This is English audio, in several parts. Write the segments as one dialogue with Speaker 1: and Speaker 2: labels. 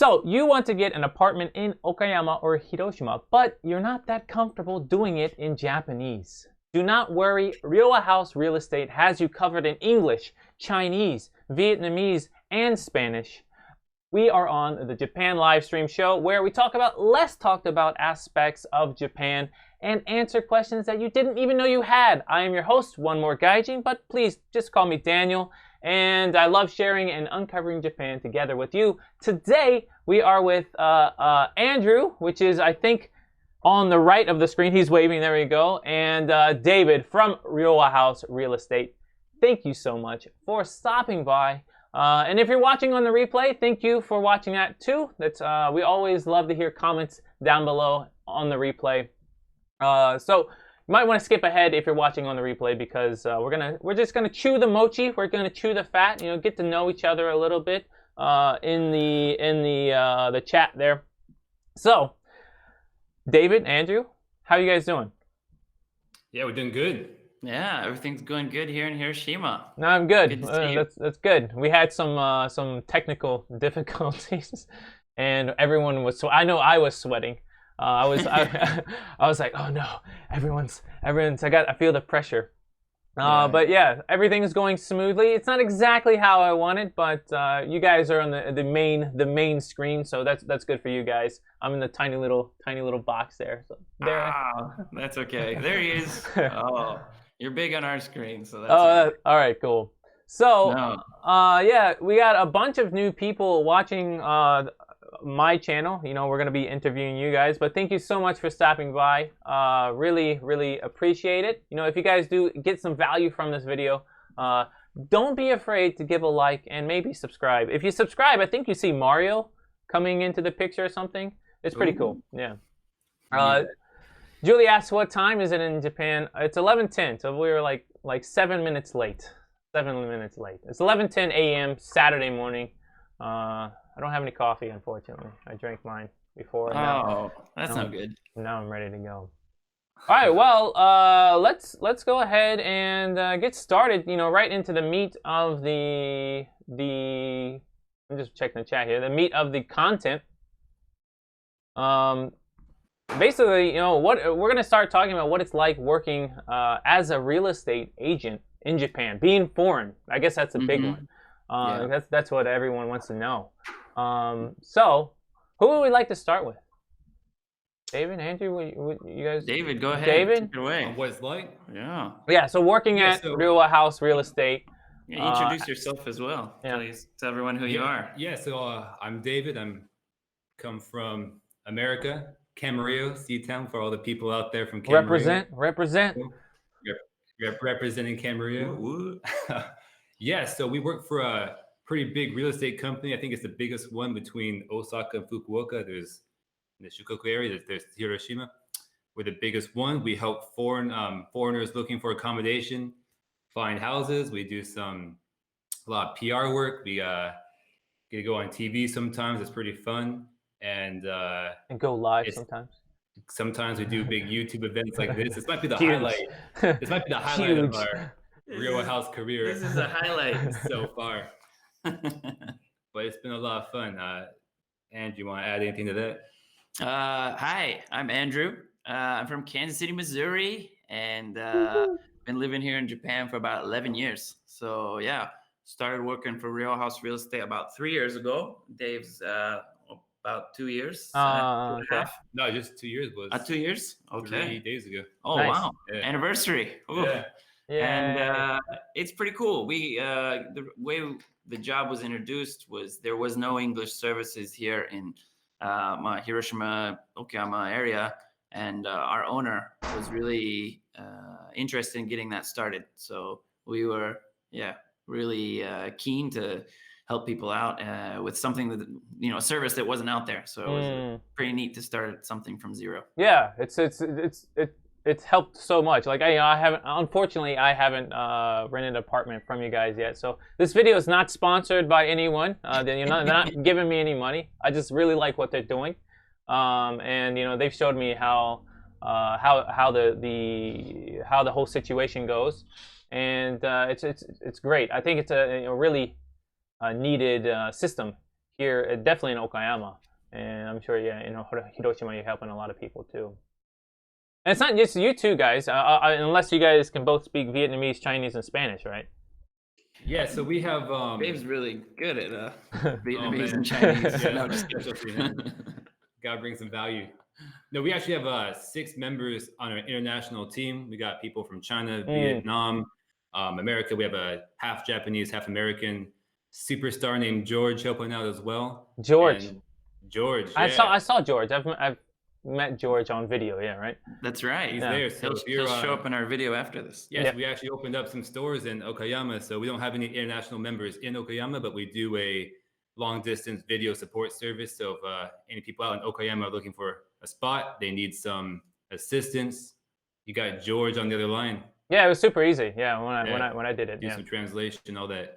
Speaker 1: So you want to get an apartment in Okayama or Hiroshima, but you're not that comfortable doing it in Japanese. Do not worry, Ryowa House Real Estate has you covered in English, Chinese, Vietnamese, and Spanish. We are on the Japan live stream show where we talk about less talked about aspects of Japan and answer questions that you didn't even know you had. I am your host, One More Gaijin, but please just call me Daniel. And I love sharing and uncovering Japan together with you. Today, we are with Andrew, which is, I think, on the right of the screen. He's waving, there we go. And David from Ryowa House Real Estate. Thank you so much for stopping by. And if you're watching on the replay, thank you for watching that too. We always love to hear comments down below on the replay. So you might want to skip ahead if you're watching on the replay because we're just gonna chew the mochi. We're gonna chew the fat. Get to know each other a little bit in the chat there. So, David, Andrew, how are you guys doing?
Speaker 2: Yeah, we're doing good.
Speaker 3: Yeah, everything's going good here in Hiroshima.
Speaker 1: No, I'm good.
Speaker 3: Good to see you.
Speaker 1: That's good. We had some technical difficulties, and everyone was. I know I was sweating. I was like, oh no, everyone's. I feel the pressure. But yeah, everything's going smoothly. It's not exactly how I wanted, but you guys are on the main screen, so that's good for you guys. I'm in the tiny little box there. So there.
Speaker 3: That's okay. There he is. Oh, you're big on our screen, so that's.
Speaker 1: All right, cool. So, yeah, we got a bunch of new people watching my channel. We're gonna be interviewing you guys, but thank you so much for stopping by. Really appreciate it. If you guys do get some value from this video, don't be afraid to give a like and maybe subscribe. If you subscribe, I think you see Mario coming into the picture or something. It's pretty cool. Yeah. Julie asks, what time is it in Japan? It's 11:10, so we were like 7 minutes late. 7 minutes late. It's 11:10 a.m. Saturday morning. I don't have any coffee, unfortunately. I drank mine before.
Speaker 3: That's not good.
Speaker 1: Now I'm ready to go. All right, well, let's go ahead and get started. Right into the meat of the. I'm just checking the chat here. The meat of the content. Basically, what we're gonna start talking about what it's like working as a real estate agent in Japan, being foreign. I guess that's a big one. That's what everyone wants to know. So, who would we like to start with? David, Andrew, you guys?
Speaker 3: David, go ahead.
Speaker 1: David,
Speaker 3: take it away.
Speaker 2: What it's like?
Speaker 3: Yeah.
Speaker 1: Yeah. So working at Ryowa House Real Estate.
Speaker 3: Yeah, introduce yourself as well.
Speaker 1: Yeah.
Speaker 3: Please tell everyone who you are.
Speaker 2: Yeah. So I'm David. I'm come from America, Camarillo, Seatown, for all the people out there from Camarillo.
Speaker 1: Represent.
Speaker 2: Representing Camarillo. Yeah. So we work for a pretty big real estate company. I think it's the biggest one between Osaka and Fukuoka. There's in the Shikoku area. There's Hiroshima. We're the biggest one. We help foreigners looking for accommodation find houses. We do a lot of PR work. We get to go on TV sometimes. It's pretty fun. And
Speaker 1: go live sometimes.
Speaker 2: Sometimes we do big YouTube events like this. This might be the highlight. This might be the highlight of our Ryowa House career.
Speaker 3: This is a highlight
Speaker 2: so far. But it's been a lot of fun. Andrew, you want to add anything to that?
Speaker 3: Hi, I'm Andrew. I'm from Kansas City, Missouri, and been living here in Japan for about 11 years. So yeah, started working for Ryowa House Real Estate about 3 years ago. Dave's about 2 years. 2.5.
Speaker 2: No, just 2 years was.
Speaker 3: 2 years? Okay.
Speaker 2: 3 days ago.
Speaker 3: Oh,
Speaker 1: nice.
Speaker 3: Wow. Yeah. Anniversary. Ooh.
Speaker 1: Yeah.
Speaker 3: And it's pretty cool. We the way the job was introduced was there was no English services here in my Hiroshima, Okayama area. And our owner was really interested in getting that started. So we were, really keen to help people out with something that, a service that wasn't out there. So it was pretty neat to start something from zero.
Speaker 1: Yeah, it's helped so much. Like I haven't rented an apartment from you guys yet. So this video is not sponsored by anyone. They're not giving me any money. I just really like what they're doing. And they've showed me how the whole situation goes, and it's great. I think it's a really needed system here, definitely in Okayama, and I'm sure in Hiroshima you're helping a lot of people too. And it's not just you two guys, unless you guys can both speak Vietnamese, Chinese, and Spanish, right?
Speaker 2: Yeah, so we have
Speaker 3: Babe's really good at Vietnamese
Speaker 2: man.
Speaker 3: and Chinese.
Speaker 2: Yeah,
Speaker 3: No, just
Speaker 2: specialty,
Speaker 3: kidding.
Speaker 2: gotta bring some value. No, we actually have 6 members on our international team. We got people from China, Vietnam, America. We have a half Japanese, half American superstar named George helping out as well.
Speaker 1: George.
Speaker 2: And George,
Speaker 1: I
Speaker 2: yeah.
Speaker 1: saw George. I've met George on video. Yeah, right.
Speaker 3: That's right.
Speaker 2: He's there. So
Speaker 3: He'll show up in our video after this.
Speaker 2: Yes,
Speaker 1: Yeah.
Speaker 2: we actually opened up some stores in Okayama. So we don't have any international members in Okayama, but we do a long distance video support service. So if any people out in Okayama are looking for a spot, they need some assistance, you got George on the other line.
Speaker 1: Yeah, it was super easy. Yeah, when I did it.
Speaker 2: Do
Speaker 1: Yeah.
Speaker 2: some translation, all that.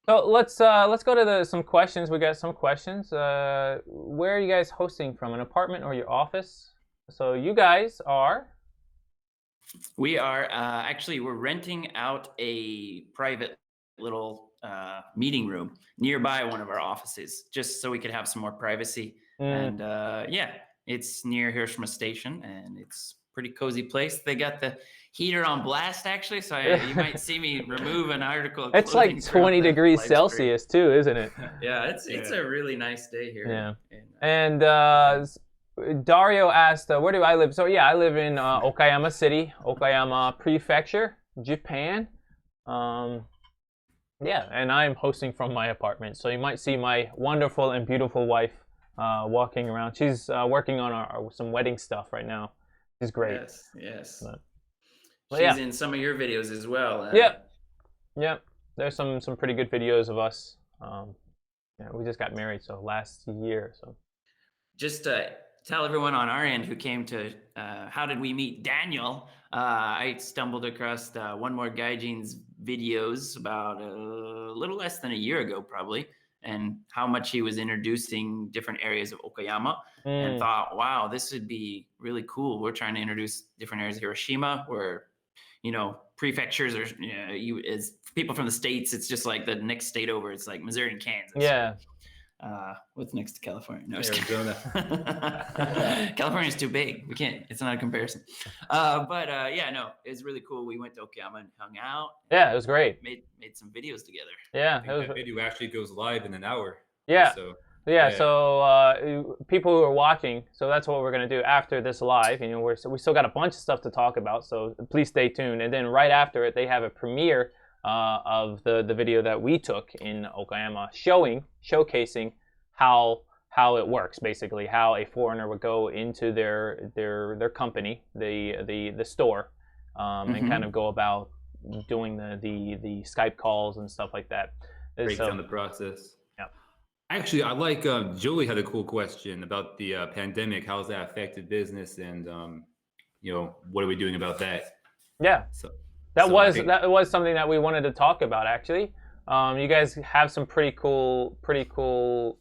Speaker 1: So let's go to some questions. We got some questions. Where are you guys hosting from? An apartment or your office? So you guys are.
Speaker 3: We are actually we're renting out a private little meeting room nearby one of our offices, just so we could have some more privacy. And yeah, it's near Hiroshima Station, and it's a pretty cozy place. They got the heater on blast, actually, so you might see me remove an article of
Speaker 1: It's like
Speaker 3: clothing throughout
Speaker 1: 20
Speaker 3: the
Speaker 1: degrees
Speaker 3: live stream.
Speaker 1: Celsius too, isn't it?
Speaker 3: Yeah, it's a really nice day here.
Speaker 1: Yeah.
Speaker 3: And,
Speaker 1: And Dario asked, where do I live? So yeah, I live in Okayama City, Okayama Prefecture, Japan. Yeah, and I'm hosting from my apartment. So you might see my wonderful and beautiful wife walking around. She's working on some wedding stuff right now. She's great.
Speaker 3: Yes.
Speaker 1: But
Speaker 3: She's
Speaker 1: yeah.
Speaker 3: in some of your videos as well.
Speaker 1: Yep. There's some pretty good videos of us. Yeah, we just got married last year. So
Speaker 3: just tell everyone on our end who came to how did we meet Daniel. I stumbled across One More Gaijin's videos about a little less than a year ago, probably, and how much he was introducing different areas of Okayama, and thought, wow, this would be really cool. We're trying to introduce different areas of Hiroshima where, prefectures are, you as people from the States, it's just like the next state over. It's like Missouri and Kansas.
Speaker 1: yeah.
Speaker 3: What's next to California? No,
Speaker 2: Arizona.
Speaker 3: California's too big. We can't. It's not a comparison. But yeah, no, it was really cool. We went to Okayama and hung out.
Speaker 1: Yeah, it was great.
Speaker 3: Made some videos together.
Speaker 1: Yeah,
Speaker 2: I think that video actually goes live in an hour.
Speaker 1: Yeah.
Speaker 2: So
Speaker 1: people who are watching, so that's what we're gonna do after this live. We still got a bunch of stuff to talk about, so please stay tuned. And then right after it, they have a premiere of the video that we took in Okayama, showcasing how it works, basically how a foreigner would go into their company, the store, and kind of go about doing the Skype calls and stuff like that.
Speaker 2: Break down the process.
Speaker 1: Yeah.
Speaker 2: Actually, I like Julie had a cool question about the pandemic. How's that affected business, and what are we doing about that?
Speaker 1: Yeah. That was something that we wanted to talk about, actually. You guys have some pretty cool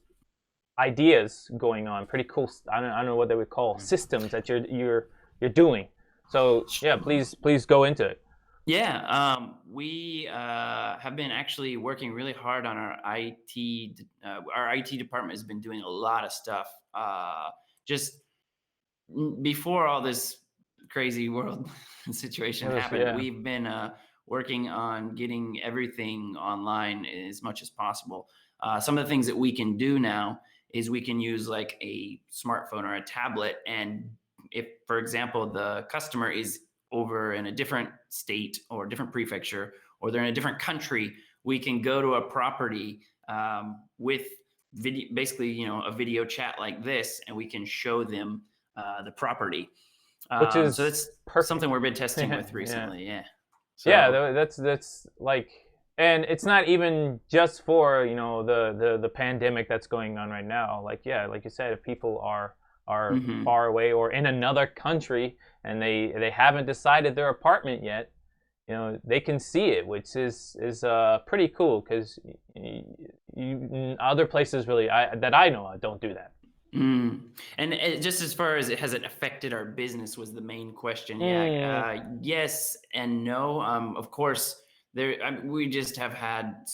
Speaker 1: ideas going on. Pretty cool. I don't know what they would call systems that you're doing. So yeah, please go into it.
Speaker 3: Yeah, we have been actually working really hard on our IT. Our IT department has been doing a lot of stuff. Just before all this crazy world situation happened, we've been working on getting everything online as much as possible. Some of the things that we can do now is we can use like a smartphone or a tablet, and if, for example, the customer is over in a different state or different prefecture, or they're in a different country, we can go to a property with video, basically, a video chat like this, and we can show them the property.
Speaker 1: Which is
Speaker 3: so it's something we've been testing with recently. Yeah. So,
Speaker 1: yeah, that's like, and it's not even just for the pandemic that's going on right now. Like you said, if people are far away or in another country and they haven't decided their apartment yet, they can see it, which is pretty cool, because other places really that I know don't do that.
Speaker 3: And just as far as has it affected our business was the main question. Yes and no. Of course, we just have had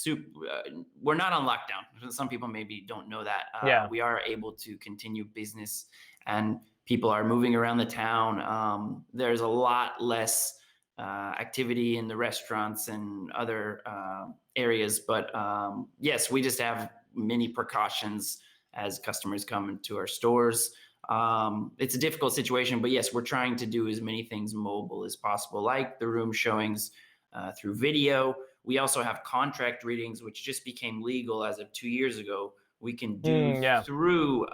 Speaker 3: we're not on lockdown. Some people maybe don't know that.
Speaker 1: Yeah.
Speaker 3: We are able to continue business, and people are moving around the town. There's a lot less activity in the restaurants and other areas, but yes, we just have many precautions as customers come into our stores. It's a difficult situation, but yes, we're trying to do as many things mobile as possible, like the room showings through video. We also have contract readings, which just became legal as of 2 years ago. We can do through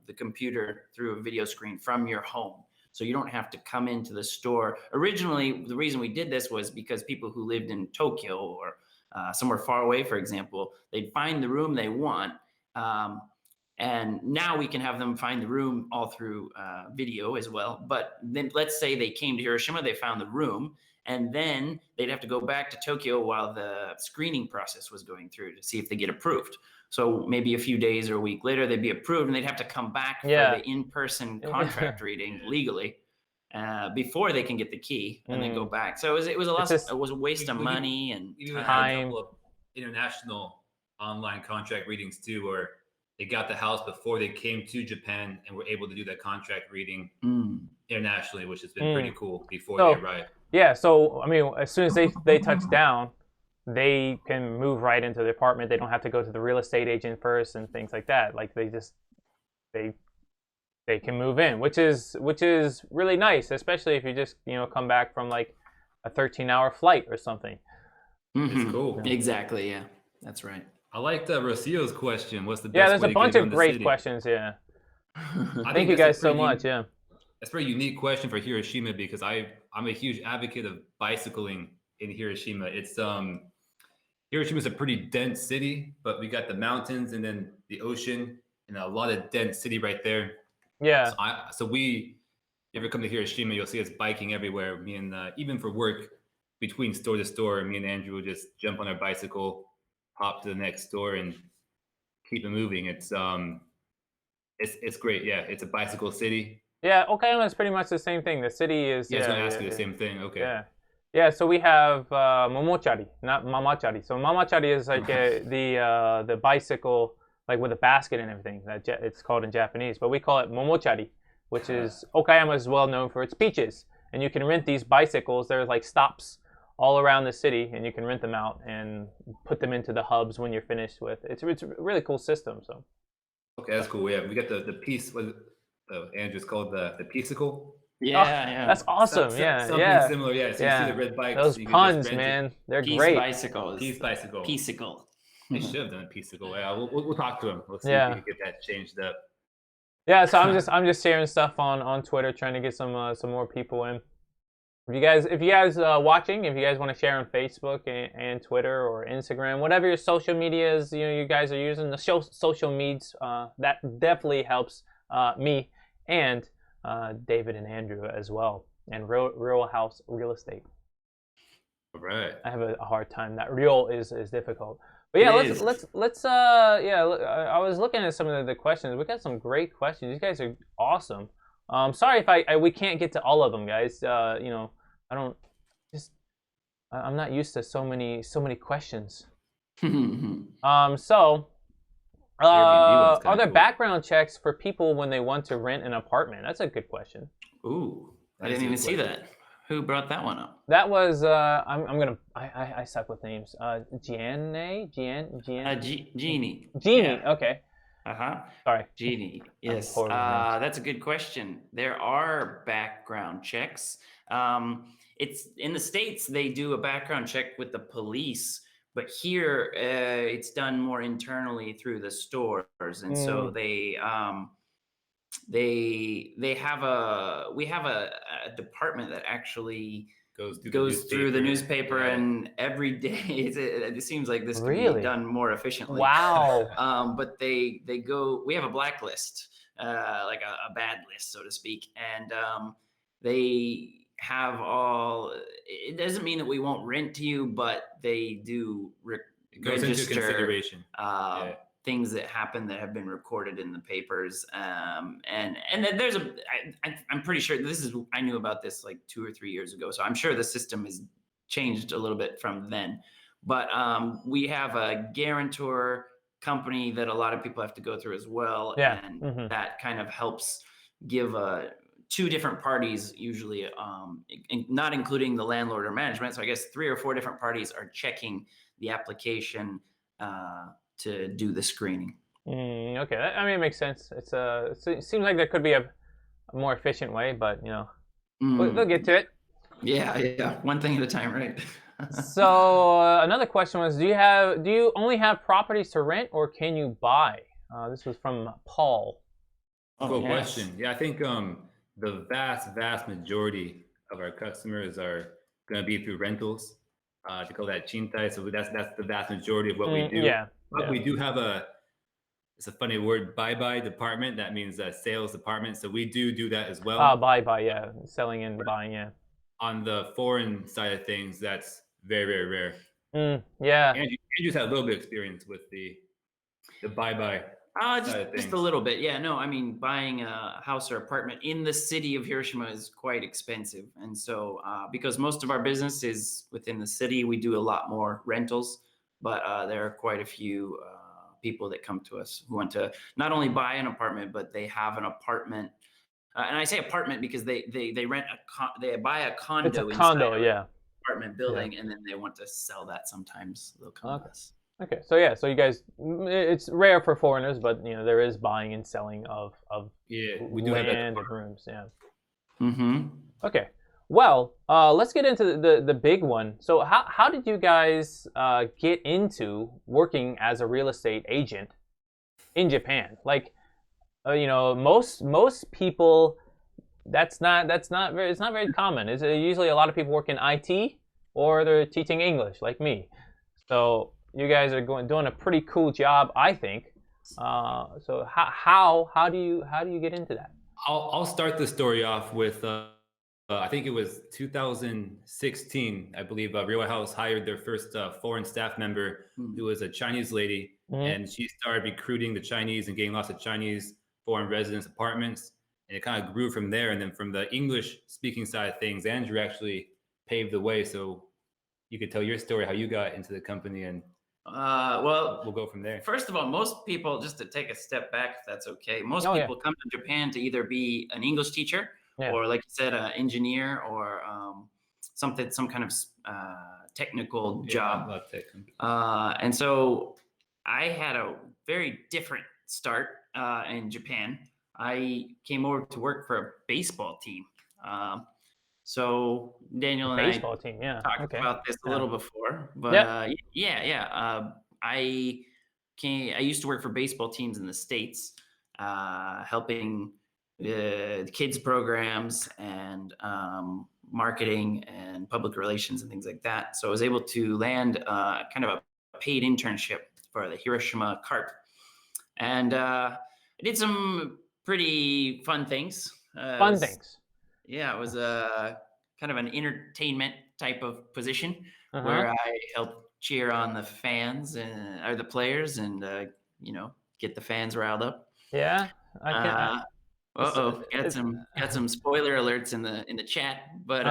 Speaker 3: the computer, through a video screen from your home. So you don't have to come into the store. Originally, the reason we did this was because people who lived in Tokyo or somewhere far away, for example, they'd find the room they want. And now we can have them find the room all through video as well. But then let's say they came to Hiroshima, they found the room, and then they'd have to go back to Tokyo while the screening process was going through to see if they get approved. So maybe a few days or a week later, they'd be approved, and they'd have to come back for the in-person contract reading legally before they can get the key and then go back. So it was a waste of money and
Speaker 2: even
Speaker 3: time.
Speaker 2: had a couple of international online contract readings too, where they got the house before they came to Japan and were able to do that contract reading internationally, which has been pretty cool before they arrived.
Speaker 1: Yeah, so I mean, as soon as they touch down, they can move right into the apartment. They don't have to go to the real estate agent first and things like that. Like they can move in, which is really nice, especially if you just come back from like a 13-hour flight or something.
Speaker 2: It's cool.
Speaker 3: Exactly. Yeah, that's right.
Speaker 2: I like Rocio's question. What's the best way
Speaker 1: there's a bunch of great questions. Yeah. Thank you guys so much. Yeah.
Speaker 2: That's a very unique question for Hiroshima because I'm a huge advocate of bicycling in Hiroshima. It's Hiroshima's a pretty dense city, but we got the mountains and then the ocean and a lot of dense city right there.
Speaker 1: Yeah.
Speaker 2: So you ever come to Hiroshima, you'll see us biking everywhere. Me and even for work, between store to store, me and Andrew will just jump on our bicycle, hop to the next store, and keep it moving. It's great. Yeah, it's a bicycle city.
Speaker 1: Yeah, Okayama is pretty much the same thing. The city is.
Speaker 2: Yeah, I was gonna ask you the same thing. Okay.
Speaker 1: Yeah. Yeah, so we have momochari, not mamachari. So mamachari is like the bicycle, like with a basket and everything. It's called in Japanese, but we call it momochari, which is Okayama is well known for its beaches, and you can rent these bicycles. There's like stops all around the city, and you can rent them out and put them into the hubs when you're finished with. It's a really cool system. So.
Speaker 2: Okay, that's cool. Yeah, we got the piece. What Andrew's called the piecicle.
Speaker 3: Yeah.
Speaker 1: That's awesome.
Speaker 2: Something similar. Yeah. So you see the red bikes.
Speaker 1: Those puns, man, they're great.
Speaker 3: Piece bicycle.
Speaker 2: They should have done a piecicle. Yeah, we'll talk to him. We'll see if we can get that changed up.
Speaker 1: Yeah, so I'm just sharing stuff on Twitter, trying to get some more people in. If you guys watching, if you guys want to share on Facebook and Twitter or Instagram, whatever your social media is, you guys are using the social medias, that definitely helps me and David and Andrew as well, and Ryowa House Real Estate.
Speaker 2: All right.
Speaker 1: I have a hard time. That real is difficult. But yeah, let's I was looking at some of the questions. We got some great questions. You guys are awesome. Sorry if we can't get to all of them, guys. I'm not used to so many questions. Are there background checks for people when they want to rent an apartment? That's a good question.
Speaker 3: Ooh, I didn't even see that. Who brought that one up?
Speaker 1: That was I suck with names. Jeannie.
Speaker 3: Jeannie.
Speaker 1: Yeah. Okay. Sorry.
Speaker 3: Jeannie. Yes. That's a good question. There are background checks. It's in the States they do a background check with the police, but here it's done more internally through the stores, and so we have a department that actually goes through the newspaper, and every day it seems like this could be done more efficiently.
Speaker 1: Wow.
Speaker 3: But they go. We have a blacklist, like a bad list, so to speak, and they have all. It doesn't mean that we won't rent to you, but they do register
Speaker 2: into consideration.
Speaker 3: Things that happen that have been recorded in the papers, and then there's I'm pretty sure I knew about this like 2 or 3 years ago, so I'm sure the system is changed a little bit from then. But we have a guarantor company that a lot of people have to go through as well,
Speaker 1: Yeah.
Speaker 3: and
Speaker 1: Hmm.
Speaker 3: that kind of helps give two different parties usually, not including the landlord or management. So I guess 3 or 4 different parties are checking the application to do the screening.
Speaker 1: Okay, I mean, it makes sense. It seems like there could be a more efficient way, but they'll get to it.
Speaker 3: Yeah, one thing at a time, right?
Speaker 1: So another question was, do you only have properties to rent, or can you buy? This was from Paul.
Speaker 2: Cool
Speaker 3: yes.
Speaker 2: question. Yeah, I think the vast majority of our customers are going to be through rentals. To call that chintai. So that's the vast majority of what we do.
Speaker 1: Yeah,
Speaker 2: But
Speaker 1: yeah.
Speaker 2: we do have it's a funny word, buy department. That means a sales department. So we do that as well.
Speaker 1: Buy, yeah, selling and buying, yeah.
Speaker 2: On the foreign side of things, that's very, very rare.
Speaker 1: Yeah.
Speaker 2: And you just had a little bit of experience with the buy side of
Speaker 3: Just
Speaker 2: things.
Speaker 3: a little bit. Yeah, no, I mean, buying a house or apartment in the city of Hiroshima is quite expensive. And so, because most of our business is within the city, we do a lot more rentals, but there are quite a few people that come to us who want to not only buy an apartment, but they have an apartment. And I say apartment because they rent they buy a condo.
Speaker 1: It's a condo,
Speaker 3: inside of
Speaker 1: yeah.
Speaker 3: apartment building, and then they want to sell that. Sometimes they'll come to us.
Speaker 1: Okay, so yeah, so you guys, it's rare for foreigners, but there is buying and selling of
Speaker 2: we do
Speaker 1: land
Speaker 2: have
Speaker 1: and
Speaker 2: that.
Speaker 1: rooms, yeah.
Speaker 3: Mm-hmm.
Speaker 1: Okay, well, let's get into the big one. So how did you guys get into working as a real estate agent in Japan? Like, most people, it's not very common. It's usually a lot of people work in IT or they're teaching English, like me. So you guys are doing a pretty cool job, I think. So how do you get into that?
Speaker 2: I'll start the story off with I think it was 2016. I believe Ryowa House hired their first foreign staff member, who was a Chinese lady, and she started recruiting the Chinese and getting lots of Chinese foreign residence apartments, and it kind of grew from there. And then from the English speaking side of things, Andrew actually paved the way. So you could tell your story, how you got into the company, and
Speaker 3: well,
Speaker 2: we'll go from there.
Speaker 3: First of all, most people, just to take a step back, if that's okay, most
Speaker 1: Oh, yeah.
Speaker 3: people come to Japan to either be an English teacher,
Speaker 1: Yeah.
Speaker 3: or like you said, an engineer, or some kind of technical job. And so I had a very different start in Japan. I came over to work for a baseball team. So Daniel and
Speaker 1: Baseball team, yeah.
Speaker 3: talked about this a little before, but I used to work for baseball teams in the States, helping kids programs and marketing and public relations and things like that. So I was able to land kind of a paid internship for the Hiroshima Carp, and I did some pretty fun things. Yeah, it was kind of an entertainment type of position where I helped cheer on the fans or the players, and get the fans riled up.
Speaker 1: Yeah,
Speaker 3: Got some spoiler alerts in the chat, but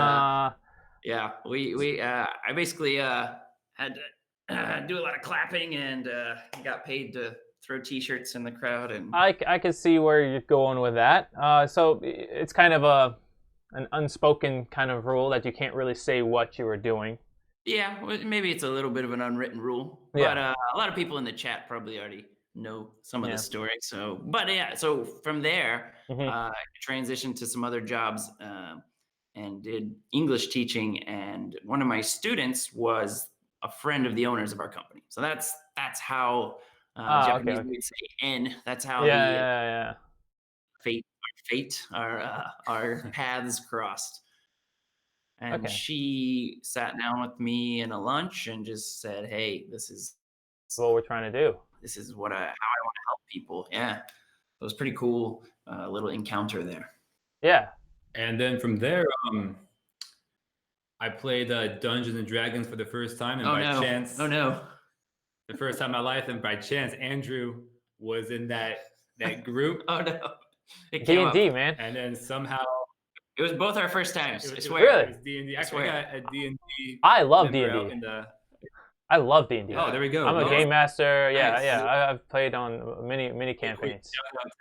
Speaker 3: yeah, I basically had to do a lot of clapping and got paid to throw T-shirts in the crowd, and
Speaker 1: I can see where you're going with that. So it's kind of an unspoken kind of rule that you can't really say what you were doing.
Speaker 3: Yeah, well, maybe it's a little bit of an unwritten rule, but a lot of people in the chat probably already know some of the story. So, but yeah, so from there, I transitioned to some other jobs and did English teaching. And one of my students was a friend of the owners of our company. So that's how Japanese would say "en." That's how our paths crossed. And she sat down with me in a lunch and just said, "Hey, this is
Speaker 1: what we're trying to do.
Speaker 3: This is how I want to help people." Yeah, it was pretty cool. Little encounter there.
Speaker 1: Yeah.
Speaker 2: And then from there, I played Dungeons and Dragons for the first time, and chance, the first time in my life, and by chance, Andrew was in that group.
Speaker 3: Oh no,
Speaker 1: D&D, man.
Speaker 2: And then somehow
Speaker 3: It was both our first times. I swear.
Speaker 1: Really?
Speaker 2: It was D&D.
Speaker 3: I
Speaker 2: Actually, I
Speaker 3: swear.
Speaker 2: got a D&D.
Speaker 1: I love
Speaker 2: member out
Speaker 1: D&D.
Speaker 2: in the-
Speaker 1: I love D&D.
Speaker 2: Oh, there we go.
Speaker 1: I'm a
Speaker 2: Nice.
Speaker 1: game master. Yeah,
Speaker 3: Nice.
Speaker 1: yeah. I've played on many campaigns.
Speaker 2: Shout out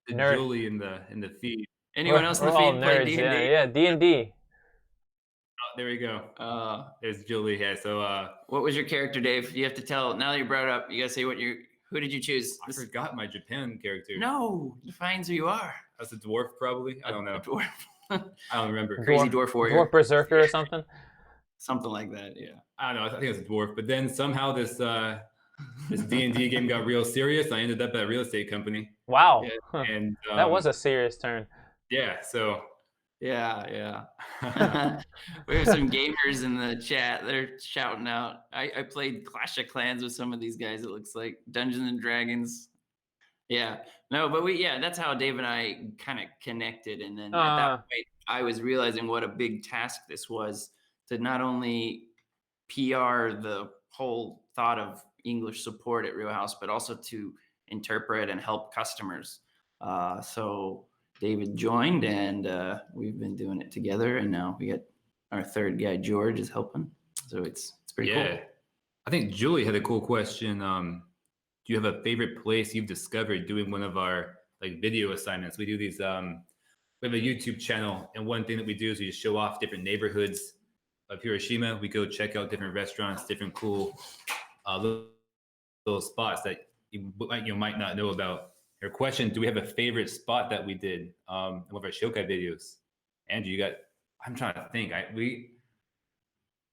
Speaker 2: to
Speaker 1: Nerd.
Speaker 2: Julie in the feed.
Speaker 3: Anyone else in the
Speaker 1: We're all
Speaker 3: feed play
Speaker 1: nerds.
Speaker 3: D&D?
Speaker 1: Yeah, D&D.
Speaker 2: Oh, there we go. There's Julie. Yeah. So
Speaker 3: What was your character, Dave? You have to tell. Now that you brought it up, you gotta say who did you choose?
Speaker 2: I forgot my Japan character.
Speaker 3: No, defines who you are.
Speaker 2: That's a dwarf, probably. I don't know.
Speaker 3: A dwarf.
Speaker 2: I don't remember.
Speaker 3: Crazy dwarf warrior.
Speaker 1: Dwarf berserker or something.
Speaker 3: Something like that. Yeah.
Speaker 2: I don't know. I think it was a dwarf. But then somehow this D&D game got real serious. I ended up at a real estate company.
Speaker 1: Wow.
Speaker 3: Yeah.
Speaker 2: And
Speaker 1: That was a serious turn.
Speaker 2: yeah. So
Speaker 3: Yeah. We have some gamers in the chat. They're shouting out. I played Clash of Clans with some of these guys. It looks like Dungeons and Dragons. Yeah. No, but that's how Dave and I kind of connected. And then at that point, I was realizing what a big task this was to not only PR the whole thought of English support at Ryowa House, but also to interpret and help customers. So David joined, and we've been doing it together. And now we got our third guy, George, is helping. So it's pretty cool.
Speaker 2: I think Julie had a cool question. Do you have a favorite place you've discovered doing one of our like video assignments? We do these. We have a YouTube channel, and one thing that we do is we just show off different neighborhoods of Hiroshima. We go check out different restaurants, different cool little spots that you might not know about. Your question: do we have a favorite spot that we did in one of our Shokai videos? Andrew, you got? I'm trying to think.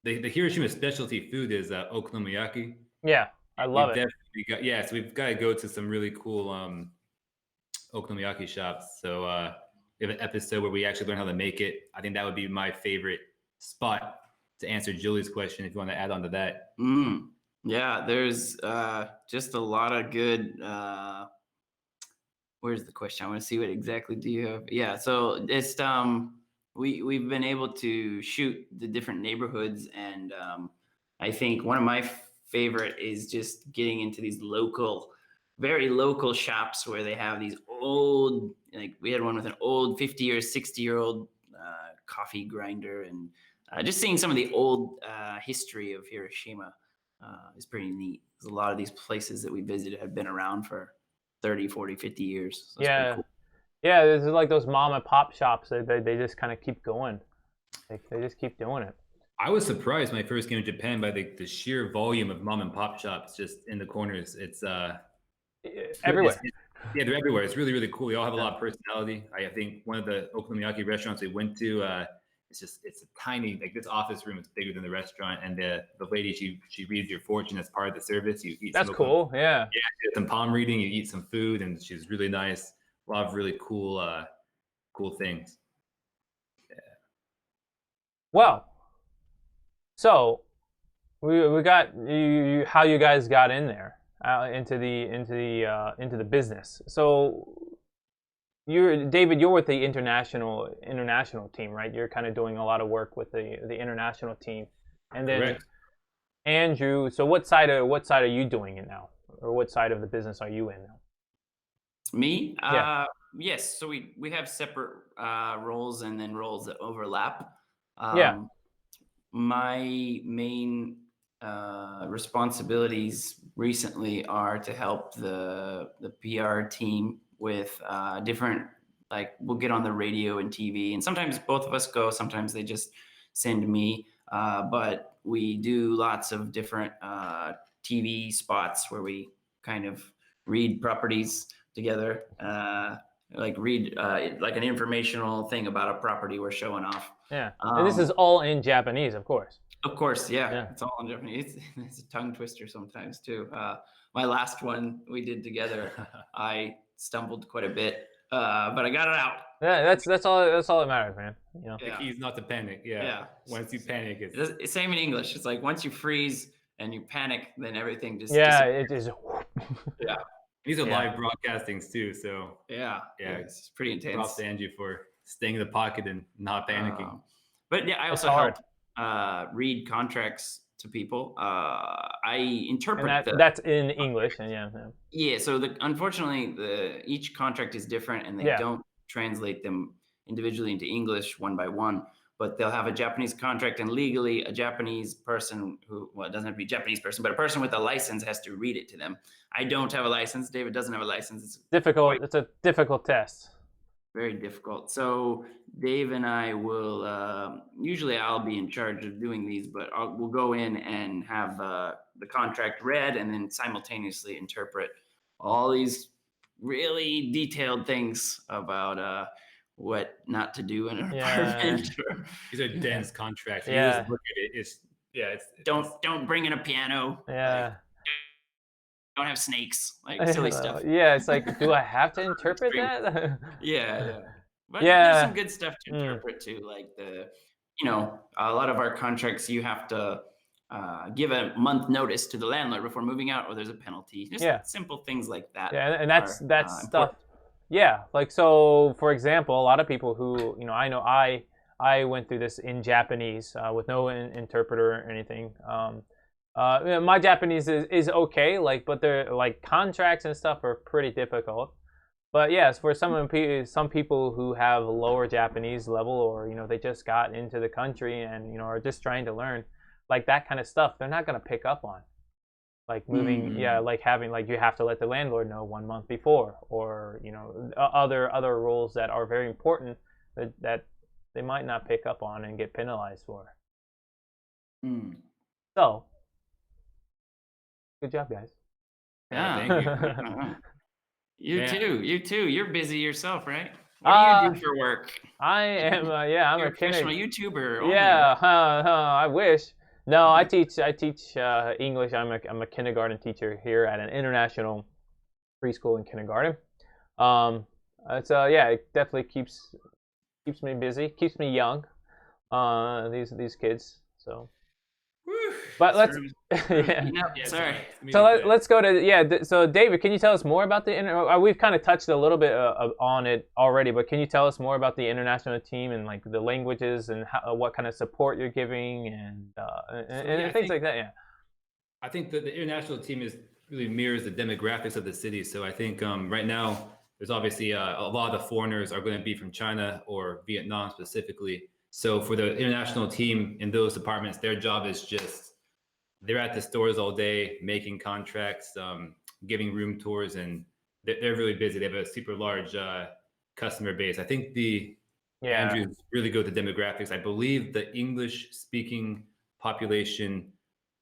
Speaker 2: The Hiroshima specialty food is okonomiyaki.
Speaker 1: Yeah, I love it.
Speaker 2: So we've got to go to some really cool okonomiyaki shops. So we have an episode where we actually learn how to make it. I think that would be my favorite spot to answer Julie's question. If you want to add on to that.
Speaker 3: Yeah, there's just a lot of good. Where's the question? I want to see what exactly do you have. Yeah, so it's we've been able to shoot the different neighborhoods, and I think one of my favorite is just getting into these very local shops where they have these old, like we had one with an old 50 or 60-year-old coffee grinder, and just seeing some of the old history of Hiroshima is pretty neat. Because a lot of these places that we visited have been around for 30, 40, 50 years. So
Speaker 1: yeah.
Speaker 3: cool.
Speaker 1: Yeah, there's like those mom and pop shops. They just kind of keep going. They just keep doing it.
Speaker 2: I was surprised when I first came to Japan by the sheer volume of mom and pop shops just in the corners. It's
Speaker 1: everywhere.
Speaker 2: They're everywhere. It's really, really cool. They all have a lot of personality. I think one of the okonomiyaki restaurants we went to, it's a tiny, like this office room is bigger than the restaurant. And the lady, she reads your fortune as part of the service. You eat.
Speaker 1: That's cool. Yeah.
Speaker 2: Yeah. Some palm reading. You eat some food, and she's really nice. A lot of really cool things. Yeah.
Speaker 1: Well, so we got you how you guys got in there into the business. So David, you're with the international team, right? You're kind of doing a lot of work with the international team, and then
Speaker 2: Correct.
Speaker 1: Andrew. So what side are you doing it now, or what side of the business are you in now?
Speaker 3: Me?
Speaker 1: Yeah.
Speaker 3: Yes. So we have separate roles and then roles that overlap.
Speaker 1: Yeah.
Speaker 3: My main responsibilities recently are to help the PR team with different, like we'll get on the radio and TV, and sometimes both of us go, sometimes they just send me, but we do lots of different TV spots where we kind of read properties together, like read like an informational thing about a property we're showing off.
Speaker 1: Yeah. And this is all in Japanese, of course.
Speaker 3: Of course, yeah.
Speaker 1: Yeah.
Speaker 3: It's all in Japanese. It's a tongue twister sometimes too. My last one we did together, I stumbled quite a bit, but I got it out.
Speaker 1: Yeah, that's all that matters, man. You know.
Speaker 2: The key is not to panic.
Speaker 3: Yeah.
Speaker 2: Once you panic,
Speaker 3: It's same in English. It's like once you freeze and you panic, then everything just
Speaker 1: it is.
Speaker 3: Yeah.
Speaker 2: These are live broadcastings too, so
Speaker 3: Yeah, it's pretty intense.
Speaker 2: props to Angie for staying in the pocket and not panicking.
Speaker 3: But yeah, I also help read contracts to people. I interpret
Speaker 1: and that's in English, and yeah.
Speaker 3: So unfortunately, each contract is different, and they don't translate them individually into English one by one. But they'll have a Japanese contract, and legally a Japanese person who, well, it doesn't have to be a Japanese person, but a person with a license has to read it to them. I don't have a license. David doesn't have a license. It's
Speaker 1: difficult. It's a difficult test.
Speaker 3: very difficult. So Dave and I will, usually I'll be in charge of doing these, but we'll go in and have the contract read and then simultaneously interpret all these really detailed things about what not to do in an apartment.
Speaker 2: These are dense contracts.
Speaker 1: Yeah.
Speaker 2: You just look at it. It's
Speaker 3: Don't bring in a piano.
Speaker 1: Yeah.
Speaker 3: Like, don't have snakes. Like silly stuff.
Speaker 1: Yeah, it's like, do I have to interpret that?
Speaker 3: Yeah. But
Speaker 1: Yeah.
Speaker 3: there's some good stuff to interpret too. Like a lot of our contracts, you have to give a month notice to the landlord before moving out, or there's a penalty. Just simple things like that.
Speaker 1: Yeah, and that's stuff.
Speaker 3: Important.
Speaker 1: Yeah, like, so for example, a lot of people who, I know I went through this in Japanese with no interpreter or anything. My Japanese is okay, like, but they're like contracts and stuff are pretty difficult. But yes, for some people who have a lower Japanese level, or they just got into the country and are just trying to learn, like that kind of stuff, they're not gonna pick up on. Like moving, like having, like, you have to let the landlord know 1 month before, or other rules that are very important that they might not pick up on and get penalized for. So, good job, guys.
Speaker 3: Yeah,
Speaker 2: thank you.
Speaker 3: You too. You're busy yourself, right? What do you do for work?
Speaker 1: I am. I'm
Speaker 3: You're
Speaker 1: a
Speaker 3: professional YouTuber. Only.
Speaker 1: Yeah, I wish. No, I teach English. I'm a kindergarten teacher here at an international preschool and kindergarten. It definitely keeps me busy, keeps me young. These kids. So, but let's
Speaker 3: Sorry.
Speaker 1: So let's go to So David, can you tell us more about the we've kind of touched a little bit on it already, but can you tell us more about the international team and like the languages and what kind of support you're giving and things like that? Yeah.
Speaker 2: I think that the international team really mirrors the demographics of the city. So I think right now there's obviously a lot of the foreigners are going to be from China or Vietnam specifically. So for the international team in those departments, their job is just, they're at the stores all day, making contracts, giving room tours, and they're really busy. They have a super large customer base. I think Andrew's really good with the demographics. I believe the English-speaking population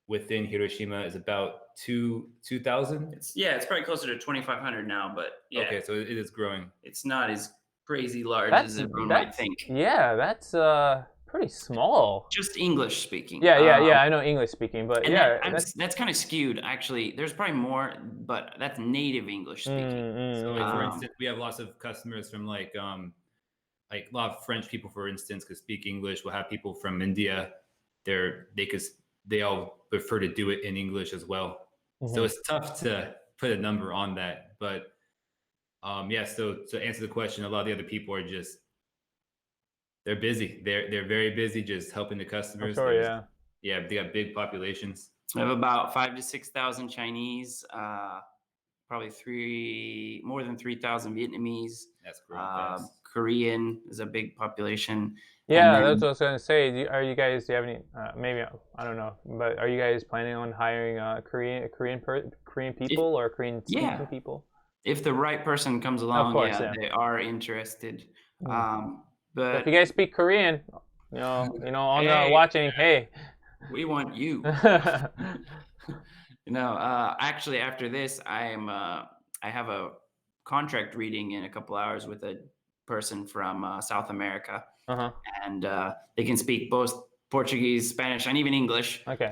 Speaker 2: within Hiroshima is about 2,000.
Speaker 3: It's probably closer to 2,500 now, but yeah.
Speaker 2: Okay, so it is growing.
Speaker 3: It's not as crazy large as everyone might think.
Speaker 1: Yeah, that's pretty small.
Speaker 3: Just English speaking.
Speaker 1: Yeah, I know English speaking, but
Speaker 3: that's kind of skewed actually. There's probably more, but that's native English speaking.
Speaker 2: So like, for instance, we have lots of customers from like a lot of French people, for instance, could speak English. We'll have people from India. They all prefer to do it in English as well. So it's tough to put a number on that, but so to answer the question, a lot of the other people are just, they're busy. They're very busy just helping the customers.
Speaker 1: Sure,
Speaker 2: yeah, they got big populations.
Speaker 3: We have about 5,000 to 6,000 Chinese, probably more than 3,000 Vietnamese.
Speaker 2: That's great.
Speaker 3: Korean is a big population.
Speaker 1: Yeah, that's what I was gonna say. Do you have any? Maybe I don't know, but are you guys planning on hiring Korean people or Korean speaking people?
Speaker 3: If the right person comes along, they are interested. But
Speaker 1: if you guys speak Korean, on the watching, hey,
Speaker 3: we want you. Actually, after this, I have a contract reading in a couple hours with a person from South America, and they can speak both Portuguese, Spanish, and even English.
Speaker 1: Okay.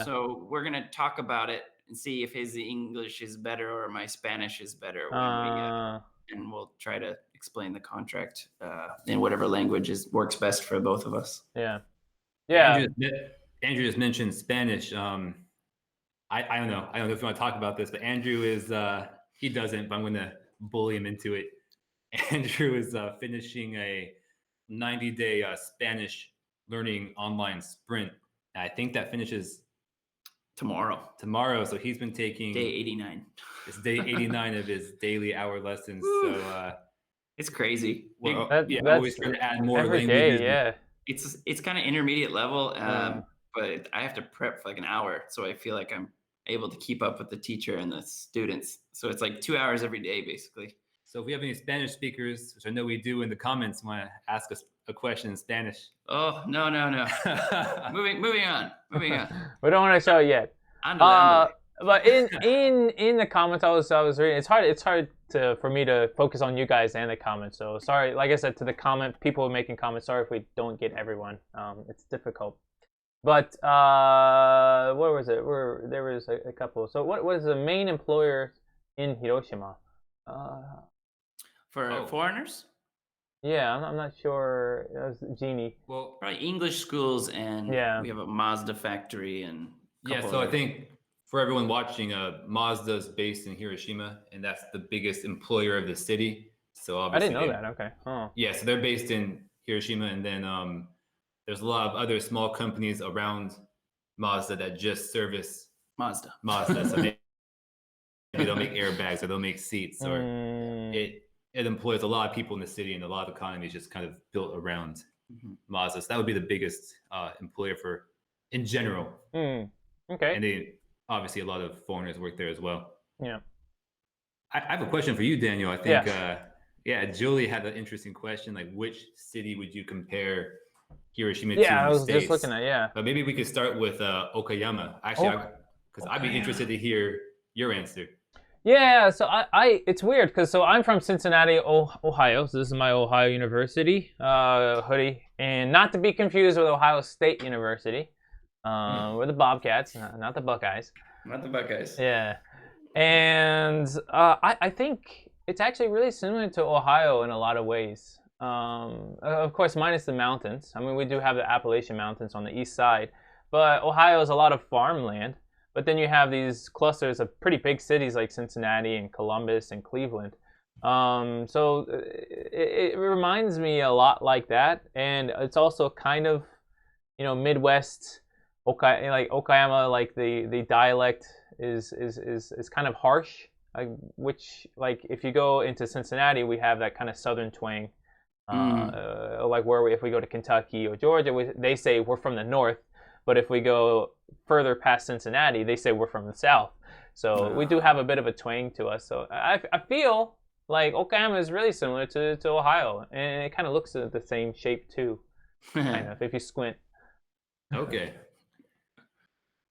Speaker 3: So we're gonna talk about it and see if his English is better or my Spanish is better and we'll try to explain the contract in whatever language works best for both of us.
Speaker 1: Yeah.
Speaker 2: Andrew just mentioned Spanish. I don't know if you want to talk about this, but Andrew is he doesn't, but I'm going to bully him into it. Andrew is finishing a 90-day Spanish learning online sprint. And I think that finishes tomorrow. So he's been taking
Speaker 3: day 89.
Speaker 2: It's day 89 of his daily hour lessons. So
Speaker 3: It's crazy.
Speaker 2: Well,
Speaker 1: That-
Speaker 2: yeah, I'm
Speaker 1: that's
Speaker 2: always trying to add more
Speaker 1: every
Speaker 2: languages.
Speaker 1: day, yeah.
Speaker 3: It's kind of intermediate level,
Speaker 1: Mm.
Speaker 3: but I have to prep for like an hour, so I feel like I'm able to keep up with the teacher and the students. So it's like 2 hours every day, basically.
Speaker 2: So if we have any Spanish speakers, which I know we do in the comments, want to ask us a question in Spanish.
Speaker 3: Oh no, no, no. moving on.
Speaker 1: We don't want to show it yet.
Speaker 3: Andale.
Speaker 1: But in the comments I was reading, it's hard for me to focus on you guys and the comments. So sorry, like I said, to the people making comments, sorry if we don't get everyone. It's difficult. But what was it? There was a couple. So what was the main employer in Hiroshima?
Speaker 3: For foreigners?
Speaker 1: Yeah, I'm not sure. It was Genie.
Speaker 2: Well,
Speaker 3: Probably English schools, and
Speaker 1: Yeah.
Speaker 3: we have a Mazda factory and
Speaker 2: yeah, so I think for everyone watching, Mazda's based in Hiroshima, and that's the biggest employer of the city. So
Speaker 1: I
Speaker 2: obviously,
Speaker 1: didn't know that. Okay. Oh.
Speaker 2: Yeah, so they're based in Hiroshima, and then there's a lot of other small companies around Mazda that just service
Speaker 3: Mazda.
Speaker 2: So maybe they'll make airbags or they'll make seats, or it employs a lot of people in the city, and a lot of the economy is just kind of built around Mazda. So that would be the biggest employer in general.
Speaker 1: Okay.
Speaker 2: And they obviously a lot of foreigners work there as well.
Speaker 1: Yeah.
Speaker 2: I have a question for you, Daniel. I think Julie had an interesting question, like which city would you compare Hiroshima to?
Speaker 1: Yeah, I was
Speaker 2: States?
Speaker 1: just looking at
Speaker 2: But maybe we could start with Okayama. Actually, because I'd be interested to hear your answer.
Speaker 1: Yeah, so it's weird because I'm from Cincinnati, Ohio. So this is my Ohio University hoodie, and not to be confused with Ohio State University. We're the Bobcats, not the Buckeyes.
Speaker 3: Not the Buckeyes.
Speaker 1: Yeah, and I think it's actually really similar to Ohio in a lot of ways. Of course, minus the mountains. I mean, we do have the Appalachian Mountains on the east side, but Ohio is a lot of farmland. But then you have these clusters of pretty big cities like Cincinnati and Columbus and Cleveland. So it reminds me a lot like that, and it's also kind of, Midwest. Like Okayama, like the dialect is kind of harsh. Which, like, if you go into Cincinnati, we have that kind of southern twang. Like if we go to Kentucky or Georgia, they say we're from the north. But if we go further past Cincinnati, they say we're from the south. So we do have a bit of a twang to us. So I feel like Okayama is really similar to Ohio, and it kind of looks the same shape too, kind of, if you squint.
Speaker 2: Okay.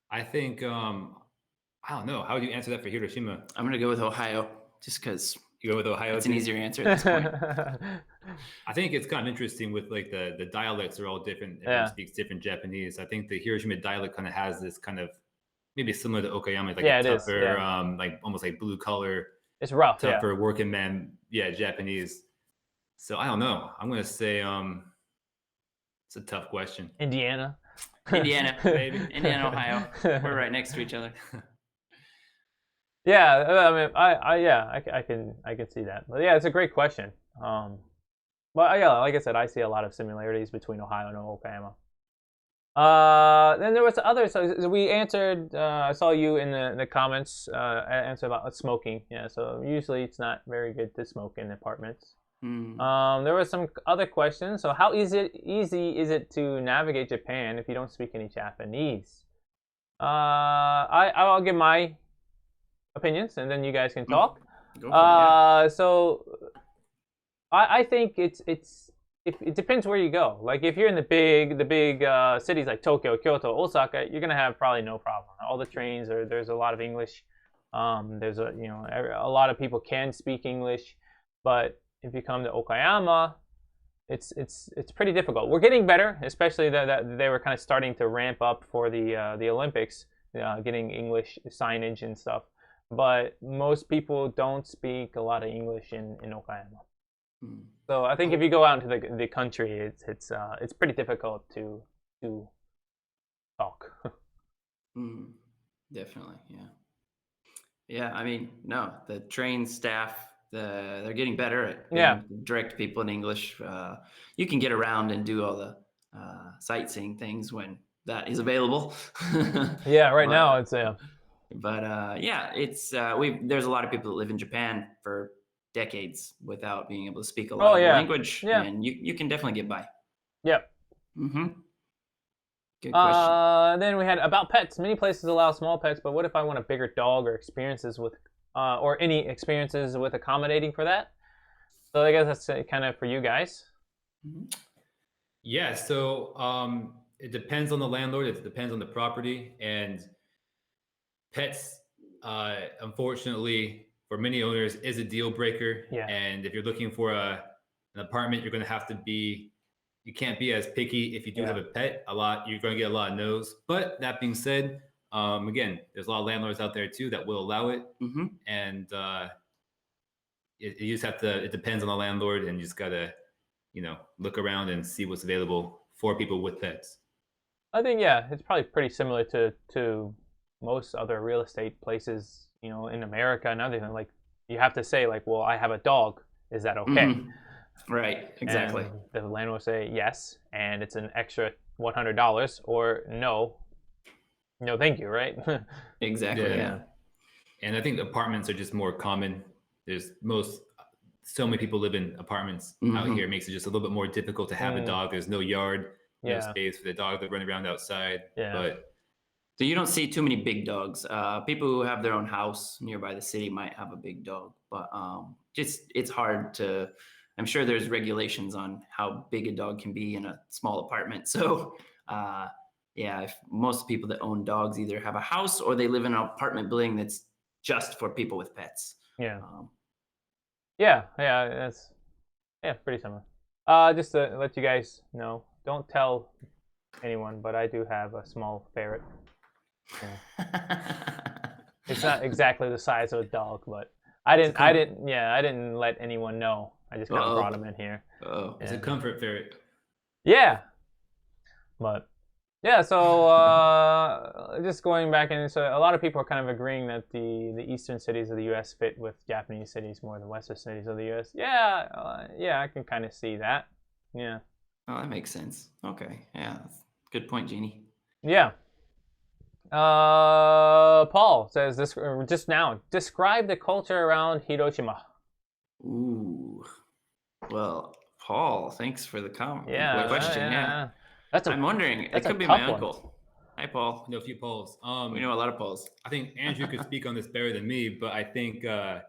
Speaker 2: I think I don't know. How would you answer that for Hiroshima?
Speaker 3: I'm gonna go with Ohio, just because
Speaker 2: you go with Ohio.
Speaker 3: It's an easier answer at this point.
Speaker 2: I think it's kind of interesting with like the dialects are all different. Everyone speaks different Japanese. I think the Hiroshima dialect kind of has this kind of maybe similar to Okayama, like a tougher, like almost like blue collar.
Speaker 1: It's rough,
Speaker 2: tougher working man, Japanese. So I don't know. I'm gonna say it's a tough question.
Speaker 1: Indiana,
Speaker 3: baby. Indiana, Ohio. We're right next to each other.
Speaker 1: Yeah, I mean, I can see that. But yeah, it's a great question. But yeah, like I said, I see a lot of similarities between Ohio and Okayama. Then there was others. So we answered. I saw you in the comments answer about smoking. Yeah, so usually it's not very good to smoke in apartments. There were some other questions. So how easy is it to navigate Japan if you don't speak any Japanese? I'll give my opinions, and then you guys can talk.
Speaker 3: Go for it,
Speaker 1: So I think it depends where you go. Like if you're in the big cities like Tokyo, Kyoto, Osaka, you're gonna have probably no problem. All the trains there's a lot of English. There's a lot of people can speak English, but if you come to Okayama, it's pretty difficult. We're getting better, especially that they were kind of starting to ramp up for the Olympics, getting English signage and stuff. But most people don't speak a lot of English in Okayama. So I think if you go out into the country, it's pretty difficult to talk.
Speaker 3: Definitely, yeah. Yeah, I mean, no, the train staff, they're getting better at direct people in English. You can get around and do all the sightseeing things when that is available.
Speaker 1: Yeah, now it's
Speaker 3: But it's there's a lot of people that live in Japan for decades whathout being able to speak a lot of the language, and you can definitely get by.
Speaker 1: Yep.
Speaker 3: Good question.
Speaker 1: Then we had about pets. Many places allow small pets, but what if I want a bigger dog or experiences with, or any experiences with accommodating for that? So I guess that's kind of for you guys.
Speaker 2: Yeah. So it depends on the landlord. It depends on the property, and pets, unfortunately, for many owners, is a deal breaker.
Speaker 1: Yeah.
Speaker 2: And if you're looking for an apartment, you're going to have to be. You can't be as picky if you do have a pet. You're going to get a lot of no's. But that being said, again, there's a lot of landlords out there too that will allow it, and you just have to. It depends on the landlord, and you just gotta, look around and see what's available for people with pets.
Speaker 1: I think it's probably pretty similar to most other real estate places, in America and other than like you have to say like, well, I have a dog. Is that okay?
Speaker 3: Right, exactly.
Speaker 1: And the landlord will say yes, and it's an extra $100, or no, thank you, right?
Speaker 3: Exactly. Yeah.
Speaker 2: And I think apartments are just more common. So many people live in apartments out here. It makes it just a little bit more difficult to have a dog. There's no yard, no space for the dog to run around outside.
Speaker 3: So you don't see too many big dogs. People who have their own house nearby the city might have a big dog, but it's hard to. I'm sure there's regulations on how big a dog can be in a small apartment. So, if most people that own dogs either have a house or they live in an apartment building that's just for people with pets.
Speaker 1: That's pretty similar. Just to let you guys know, don't tell anyone, but I do have a small ferret. It's not exactly the size of a dog, but I didn't let anyone know. I just kind of brought him in here.
Speaker 2: It's a comfort ferret.
Speaker 1: Yeah. But so just going back in, so a lot of people are kind of agreeing that the eastern cities of the U.S. fit with Japanese cities more than western cities of the U.S. I can kind of see that. Yeah.
Speaker 3: Oh, that makes sense. Okay. Yeah. Good point, Jeannie.
Speaker 1: Yeah. Paul says this just now. Describe the culture around Hiroshima.
Speaker 3: Ooh. Well, Paul, thanks for the question.
Speaker 1: Yeah.
Speaker 3: I'm wondering. It could be my uncle. Hi, Paul.
Speaker 2: I know a few Pauls.
Speaker 3: We know a lot of Pauls.
Speaker 2: I think Andrew could speak on this better than me, but I think the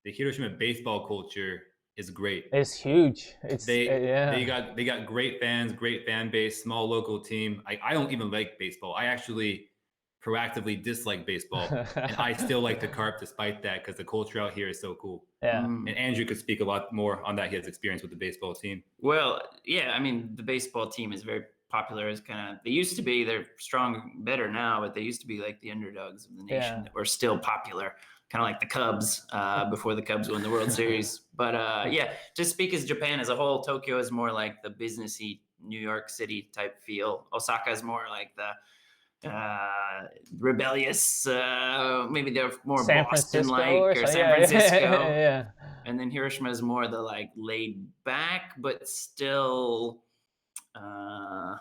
Speaker 2: Hiroshima baseball culture is great.
Speaker 1: It's huge.
Speaker 2: They got great fans, great fan base, small local team. I don't even like baseball. I actually proactively dislike baseball, and I still like the Carp despite that because the culture out here is so cool.
Speaker 1: Yeah.
Speaker 2: And Andrew could speak a lot more on that. He has experience with the baseball team.
Speaker 3: Well, yeah, I mean, the baseball team is very popular. It's they used to be, they're strong, better now, but they used to be like the underdogs of the nation that were still popular, kind of like the Cubs before the Cubs won the World Series. But to speak as Japan as a whole, Tokyo is more like the businessy New York City type feel. Osaka is more like the rebellious, maybe they're more Boston-like or San Francisco. And then Hiroshima is more the like laid back, but still the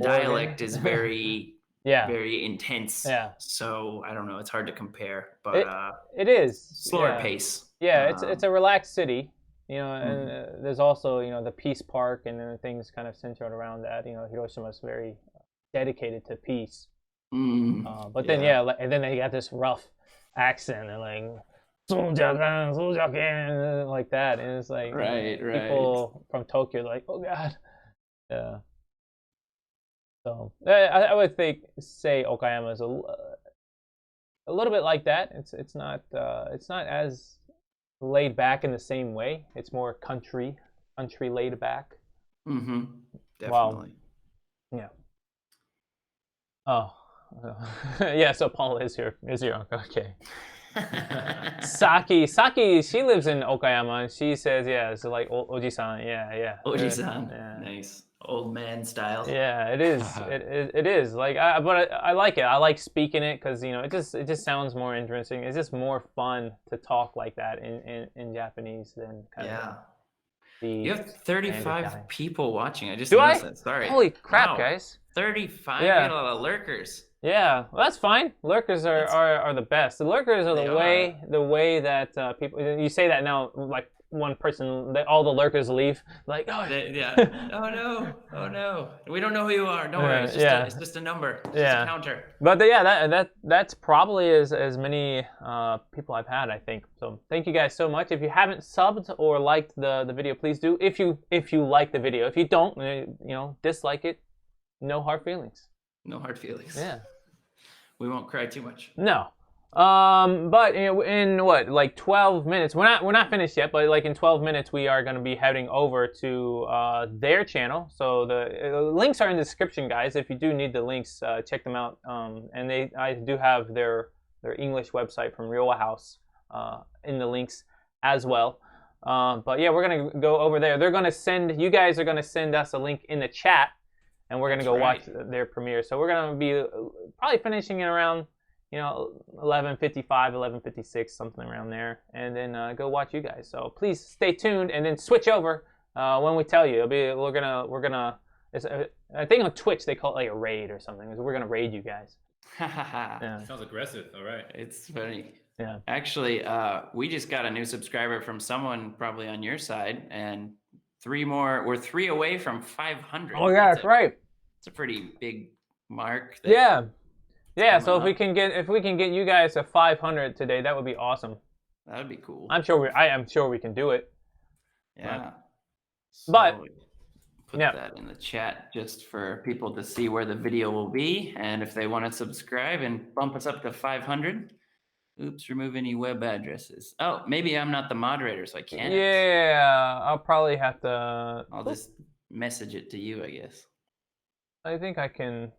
Speaker 3: dialect is very very intense. So I don't know, it's hard to compare, but
Speaker 1: it is
Speaker 3: slower pace.
Speaker 1: It's a relaxed city, and there's also the Peace Park and then things kind of centered around that. Hiroshima is very dedicated to peace. But then and then they got this rough accent and like like that, and it's like people from Tokyo like, oh god. So I would say Okayama is a little bit like that. It's not as laid back in the same way. It's more country laid back.
Speaker 3: Definitely.
Speaker 1: So Paul is your uncle. Okay. Saki, she lives in Okayama, and she says, it's like Oji-san.
Speaker 3: Oji-san. Nice. Old man style.
Speaker 1: Yeah, it is. It is. Like, but I like it. I like speaking it because it just sounds more interesting. It's just more fun to talk like that in Japanese than kind of.
Speaker 3: You have 35 people watching. I just
Speaker 1: noticed
Speaker 3: that. Sorry.
Speaker 1: Holy crap, guys.
Speaker 3: 35. You got a lot of lurkers.
Speaker 1: Yeah, well, that's fine. Lurkers are the best. The lurkers are the way that people. You say that now, like one person, all the lurkers leave. Like, oh,
Speaker 3: yeah. Oh no. We don't know who you are. Don't worry. It's just a number. It's just a counter.
Speaker 1: But that's probably as many people I've had, I think. So thank you guys so much. If you haven't subbed or liked the video, please do. If you like the video, if you don't, dislike it. No hard feelings.
Speaker 3: No hard feelings.
Speaker 1: Yeah.
Speaker 3: We won't cry too much.
Speaker 1: No. But in what, like 12 minutes, we're not finished yet, but like in 12 minutes we are going to be heading over to their channel. So the links are in the description, guys. If you do need the links, check them out. And I do have their English website from Ryowa House in the links as well. But yeah, we're going to go over there. You guys are going to send us a link in the chat, and we're going to go watch their premiere. So we're going to be probably finishing it around 11:55, 11:56, something around there, and then go watch you guys. So please stay tuned, and then switch over when we tell you. We're gonna. I think on Twitch they call it like a raid or something. We're gonna raid you guys.
Speaker 2: Yeah. Sounds aggressive. All right.
Speaker 3: It's funny.
Speaker 1: Yeah.
Speaker 3: Actually, we just got a new subscriber from someone probably on your side, and 3 more. We're 3 away from 500.
Speaker 1: Oh yeah, that's right.
Speaker 3: It's a pretty big mark.
Speaker 1: Yeah. Yeah, so if we can get you guys to 500 today, that would be awesome.
Speaker 3: That would be cool.
Speaker 1: I am sure we can do it.
Speaker 3: Yeah.
Speaker 1: But
Speaker 3: put that in the chat just for people to see where the video will be, and if they want to subscribe and bump us up to 500. Oops, remove any web addresses. Oh, maybe I'm not the moderator, so I can't.
Speaker 1: Yeah, I'll probably have to.
Speaker 3: I'll just message it to you, I guess.
Speaker 1: I think I can.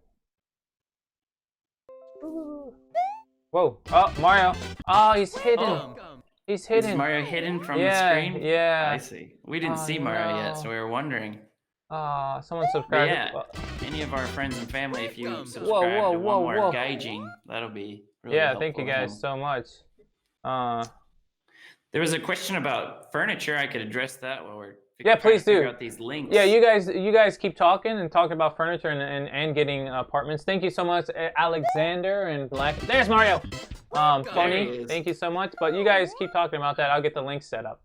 Speaker 1: Whoa! Oh, Mario! Oh, he's hidden. He's hidden.
Speaker 3: Is Mario hidden from the screen?
Speaker 1: Yeah.
Speaker 3: I see. We didn't see Mario yet, so we were wondering.
Speaker 1: Someone subscribed.
Speaker 3: Any of our friends and family, if you subscribe to one more gaijin, that'll be really helpful.
Speaker 1: Thank you guys so much.
Speaker 3: There was a question about furniture. I could address that while we're
Speaker 1: please do.
Speaker 3: Figure out these links.
Speaker 1: Yeah, you guys keep talking about furniture and getting apartments. Thank you so much, Alexander and Black. There's Mario. Tony, thank you so much. But you guys keep talking about that. I'll get the links set up.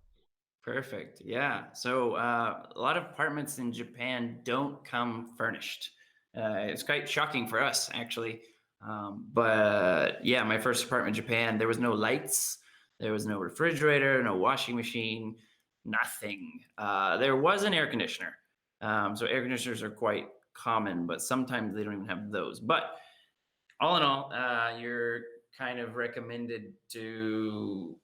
Speaker 3: Perfect. Yeah. So a lot of apartments in Japan don't come furnished. It's quite shocking for us, actually. But yeah, my first apartment in Japan, there was no lights, there was no refrigerator, no washing machine. Nothing. There was an air conditioner. So air conditioners are quite common, but sometimes they don't even have those. But all in all, you're kind of recommended to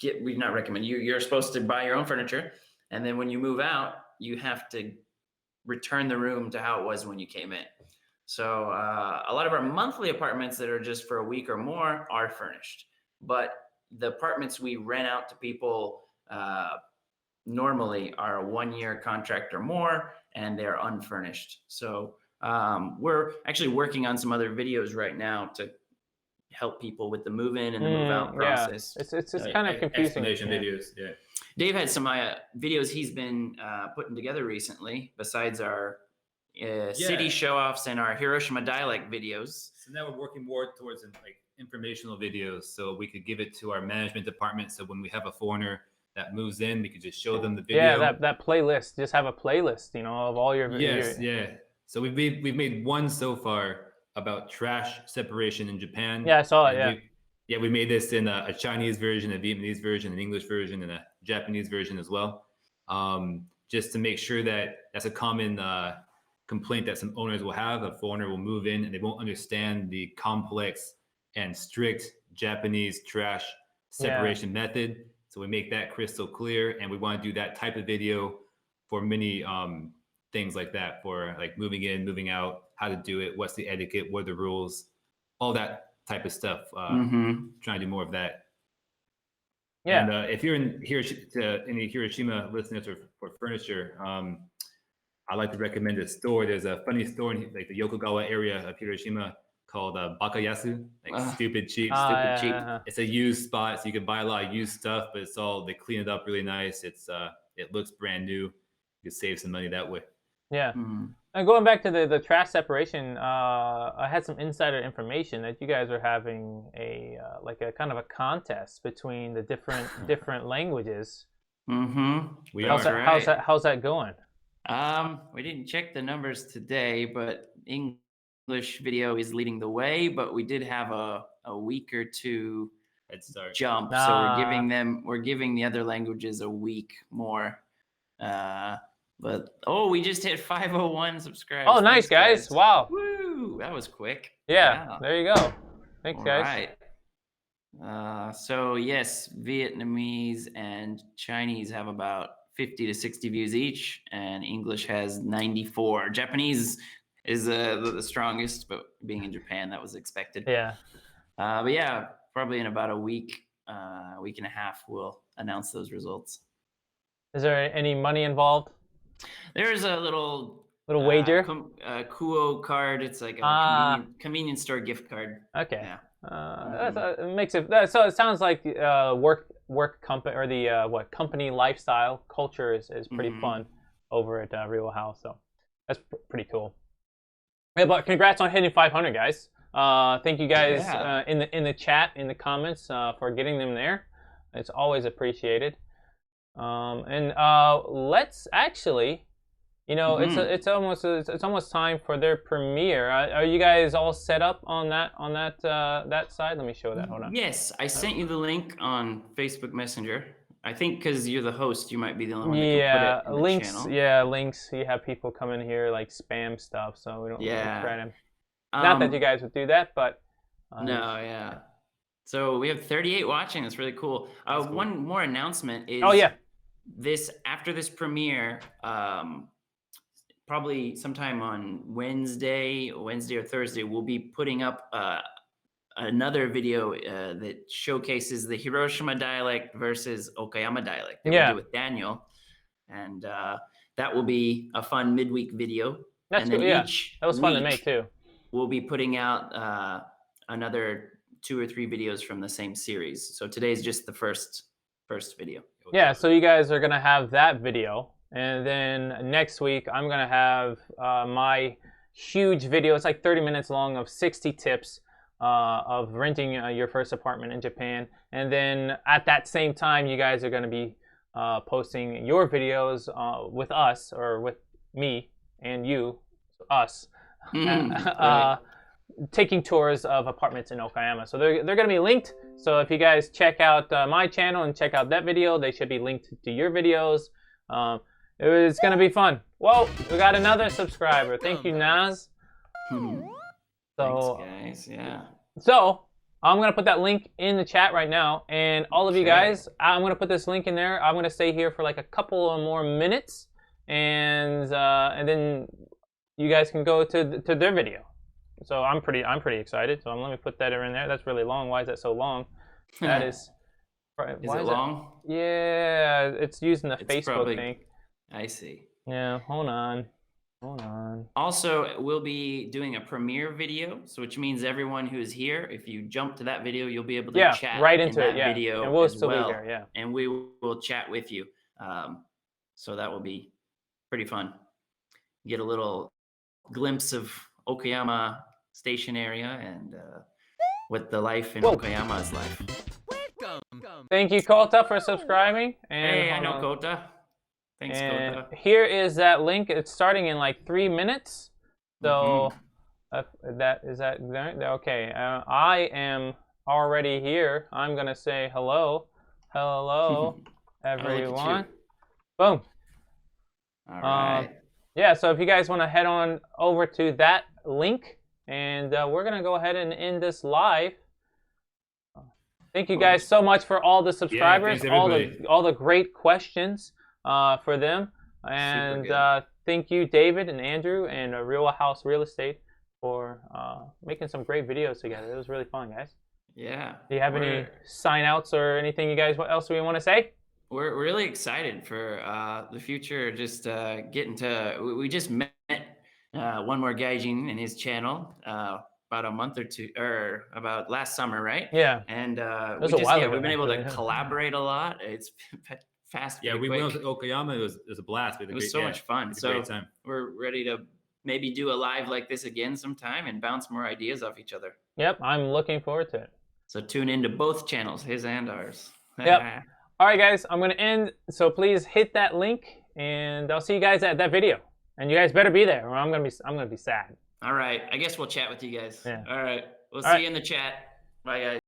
Speaker 3: you're supposed to buy your own furniture. And then when you move out, you have to return the room to how it was when you came in. So a lot of our monthly apartments that are just for a week or more are furnished. But the apartments we rent out to people normally are a 1-year contract or more, and they're unfurnished. So we're actually working on some other videos right now to help people with the move-in and the move-out process.
Speaker 1: It's kind of confusing.
Speaker 2: Explanation videos, yeah.
Speaker 3: Dave had some videos he's been putting together recently, besides our city show-offs and our Hiroshima dialect videos.
Speaker 2: So now we're working more towards informational videos, so we could give it to our management department. So when we have a foreigner that moves in, we could just show them the video.
Speaker 1: Yeah, that playlist. Just have a playlist, of all your videos.
Speaker 2: Yes, So we've made one so far about trash separation in Japan.
Speaker 1: Yeah, I saw it.
Speaker 2: We made this in a Chinese version, a Vietnamese version, an English version, and a Japanese version as well. Just to make sure that that's a common complaint that some owners will have. A foreigner will move in and they won't understand the complex and strict Japanese trash separation method. So we make that crystal clear, and we want to do that type of video for many things like that, for like moving in, moving out, how to do it, what's the etiquette, what are the rules, all that type of stuff. Trying to do more of that. Yeah. And if you're in any Hiroshima listeners for furniture, I like to recommend a store. There's a funny store in the Yokogawa area of Hiroshima called Bakayasu, stupid cheap. It's a used spot, so you can buy a lot of used stuff, but they clean it up really nice. It looks brand new. You can save some money that way.
Speaker 1: Yeah. And going back to the trash separation, I had some insider information that you guys are having a like a kind of a contest between the different languages.
Speaker 3: Mm-hmm.
Speaker 2: We
Speaker 1: How's
Speaker 2: are.
Speaker 1: that, how's that going?
Speaker 3: We didn't check the numbers today, but English video is leading the way. But we did have a week or two
Speaker 2: Head start.
Speaker 3: jump, so we're giving the other languages a week more. But we just hit 501 subscribers.
Speaker 1: Oh, nice, guys. Wow.
Speaker 3: Woo! That was quick.
Speaker 1: Yeah, there you go. Thanks, guys.
Speaker 3: Right. So yes, Vietnamese and Chinese have about 50 to 60 views each, and English has 94. Japanese is the strongest, but being in Japan, that was expected.
Speaker 1: Yeah.
Speaker 3: But yeah, probably in about a week and a half, we'll announce those results.
Speaker 1: Is there any money involved?
Speaker 3: There's a little
Speaker 1: wager?
Speaker 3: Kuo card. It's like a convenience store gift card.
Speaker 1: Okay.
Speaker 3: Yeah.
Speaker 1: It makes it so. It sounds like work company or the company lifestyle culture is pretty fun over at Ryowa House. So that's pretty cool. Yeah, but congrats on hitting 500, guys. Thank you guys in the chat, in the comments for getting them there. It's always appreciated. And let's actually, it's almost time for their premiere. Are you guys all set up on that side? Let me show that. Hold on.
Speaker 3: Yes, I sent you the link on Facebook Messenger. I think because you're the host, you might be the only one that can put it in
Speaker 1: links.
Speaker 3: the channel.
Speaker 1: Yeah, links. You have people come in here like spam stuff, so we don't try to. Not that you guys would do that, but
Speaker 3: no, yeah. So we have 38 watching. That's really cool. Cool. One more announcement is after this premiere, probably sometime on Wednesday or Thursday, we'll be putting up another video that showcases the Hiroshima dialect versus Okayama dialect that we did with Daniel, and that will be a fun midweek video.
Speaker 1: That's good. Yeah, that was fun to make too.
Speaker 3: We'll be putting out another 2 or 3 videos from the same series. So today's just the first video.
Speaker 1: Yeah, so you guys are gonna have that video, and then next week I'm gonna have my huge video. It's like 30 minutes long of 60 tips of renting your first apartment in Japan. And then at that same time, you guys are gonna be posting your videos with us, or with me and you, us.
Speaker 3: Right.
Speaker 1: Taking tours of apartments in Okayama. So they're going to be linked. So if you guys check out my channel and check out that video, they should be linked to your videos. It's going to be fun. Whoa, we got another subscriber. Thank you, Naz. So,
Speaker 3: thanks, guys. Yeah.
Speaker 1: So I'm going to put that link in the chat right now. And all of you guys, I'm going to put this link in there. I'm going to stay here for like a couple of more minutes. And then you guys can go to their video. So I'm pretty excited. So let me put that in there. That's really long. Why is that so long? That is.
Speaker 3: Is it long?
Speaker 1: Yeah, it's using the Facebook thing.
Speaker 3: I see.
Speaker 1: Yeah, hold on.
Speaker 3: Also, we'll be doing a premiere video, so which means everyone who is here, if you jump to that video, you'll be able to chat
Speaker 1: right into it.
Speaker 3: Video
Speaker 1: and we'll
Speaker 3: as
Speaker 1: still
Speaker 3: well,
Speaker 1: be there. Yeah,
Speaker 3: and we will chat with you. So that will be pretty fun. Get a little glimpse of Okayama Station area and what the life in Okayama is like.
Speaker 1: Thank you, Kota, for subscribing. And
Speaker 3: hey, I know Kota. Thanks, Kota.
Speaker 1: Here is that link. It's starting in like 3 minutes. So that is that okay. I am already here. I'm gonna say hello, everyone. Boom.
Speaker 3: All right.
Speaker 1: Yeah. So if you guys want to head on over to that link. And we're going to go ahead and end this live. Thank you guys so much for all the subscribers, all the great questions for them. And thank you, David and Andrew and Ryowa House Real Estate for making some great videos together. It was really fun, guys.
Speaker 3: Yeah.
Speaker 1: Do you have any sign-outs or anything you guys else we want to say?
Speaker 3: We're really excited for the future. Just getting to, we just met one more gaijin in his channel about a month or two, or about last summer, right?
Speaker 1: Yeah.
Speaker 3: And
Speaker 1: we've been
Speaker 3: able to collaborate a lot. It's fast.
Speaker 2: Yeah, we went to Okayama. It was a blast.
Speaker 3: It was so much fun.
Speaker 2: So great time.
Speaker 3: We're ready to maybe do a live like this again sometime and bounce more ideas off each other.
Speaker 1: Yep, I'm looking forward to it.
Speaker 3: So tune into both channels, his and ours.
Speaker 1: Yep. All right, guys, I'm going to end. So please hit that link, and I'll see you guys at that video. And you guys better be there, or I'm gonna be sad.
Speaker 3: All right. I guess we'll chat with you guys.
Speaker 1: Yeah.
Speaker 3: All right. We'll
Speaker 1: All
Speaker 3: see
Speaker 1: right.
Speaker 3: you in the chat. Bye, guys.